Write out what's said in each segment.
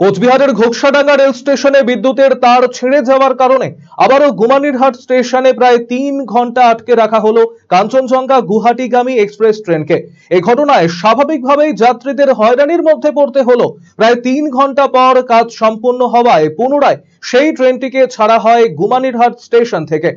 কোচবিহারের ঘোকসাডাঙ্গা রেল স্টেশনে বিদ্যুতের তার ছিঁড়ে যাওয়ার কারণে আবারও গুমানিরহাট স্টেশনে প্রায় 3 ঘন্টা আটকে রাখা হলো কাঞ্চনজঙ্ঘা গুয়াহাটিগামী এক্সপ্রেস ট্রেনকে। এই ঘটনায় স্বাভাবিকভাবেই যাত্রীদের হয়রানির মধ্যে পড়তে হলো। প্রায় 3 ঘন্টা পর কাজ সম্পূর্ণ হওয়ায় পুনরায় সেই ট্রেনটিকে ছাড়া হয় গুমানিরহাট স্টেশন থেকে।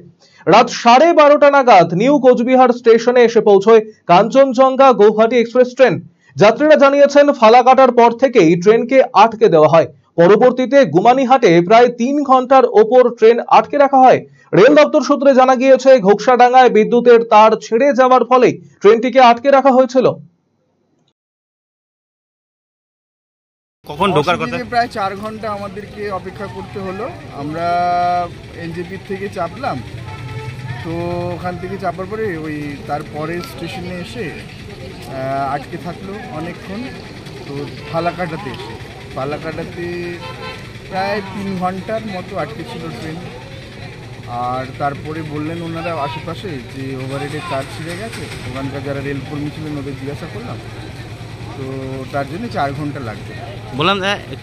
রাত 12:30 নাগাদ নিউ কোচবিহার স্টেশনে এসে পৌঁছয় কাঞ্চনজঙ্ঘা গুয়াহাটি এক্সপ্রেস ট্রেন। যাত্রীরা জানিয়েছেন ফালাকাটার পর থেকেই ট্রেনকে আটকে দেওয়া হয়। পরবর্তীতে গুমানিহাটে প্রায় 3 ঘন্টার ওপর ট্রেন আটকে রাখা হয়। রেল দপ্তর সূত্রে জানা গিয়েছে, ঘোকসাডাঙ্গায় বিদ্যুতের তার ছিঁড়ে যাওয়ার ফলে ট্রেনটিকে আটকে রাখা হয়েছিল। কখন ঢোকার কথা? প্রায় 4 ঘন্টা আমাদেরকে অপেক্ষা করতে হলো। আমরা এনজেপি থেকে চাপলাম, তো ওখান থেকে চাপার পরে ওই তারপরে স্টেশনে এসে আটকে থাকলো অনেকক্ষণ। তো ফালাকাটাতে প্রায় 3 ঘন্টার মতো আটকে ছিল ট্রেন। আর তারপরে বললেন ওনারা আশেপাশে যে ওভারহেডের তার ছিঁড়ে গেছে। ওখানকার যারা রেলকর্মী ছিলেন ওদের জিজ্ঞাসা করলাম, তো তার জন্য 4 ঘন্টা লাগবে। বললাম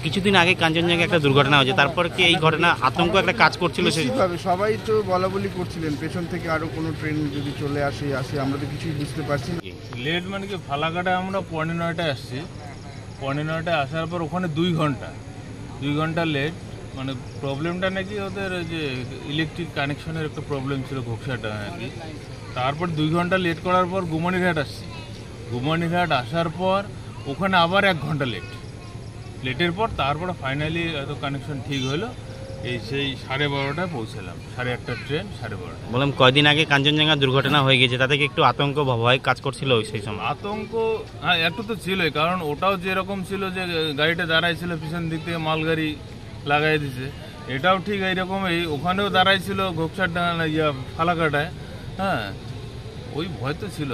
কিছুদিন আগে কাঞ্চনজঙ্ঘা একটা দুর্ঘটনা হয়েছে, তারপর কি এই ঘটনা আতঙ্ক একটা কাজ করছিল? সেইভাবে সবাই তো বলা বলি করছিলেন পেছন থেকে আরও কোনো ট্রেন যদি চলে আসে আমরা তো কিছুই বুঝতে পারছি না। লেট মানে কি, ফালাকাটায় আমরা 9:15 আসছি। 9:15 আসার পর ওখানে 2 ঘন্টা লেট। মানে প্রবলেমটা নাকি ওদের যে ইলেকট্রিক কানেকশনের একটা প্রবলেম ছিল ঘোকসাটা নাকি। তারপর 2 ঘন্টা লেট করার পর গুমানিরহাট আসছি। গুমানিরহাট আসার পর ওখানে আবার 1 ঘন্টা লেটের পর তারপরে ফাইনালি এত কানেকশন ঠিক হলো। এই সেই 12:30টায় পৌঁছালাম, 1:30 ট্রেন 12:30। বললাম কয়দিন আগে কাঞ্চনজঙ্ঘা দুর্ঘটনা হয়ে গেছে, তাতে কি একটু আতঙ্ক ভয় কাজ করছিল সেই সময়? আতঙ্ক হ্যাঁ একটু তো ছিলই, কারণ ওটাও যেরকম ছিল যে গাড়িটা দাঁড়াইছিল পিছন দিক থেকে মালগাড়ি লাগাই দিছে, এটাও ঠিক এইরকমই ওখানেও দাঁড়াইছিল ঘোকসাডাঙ্গা ফালাকাটায়। হ্যাঁ, ওই ভয় তো ছিল।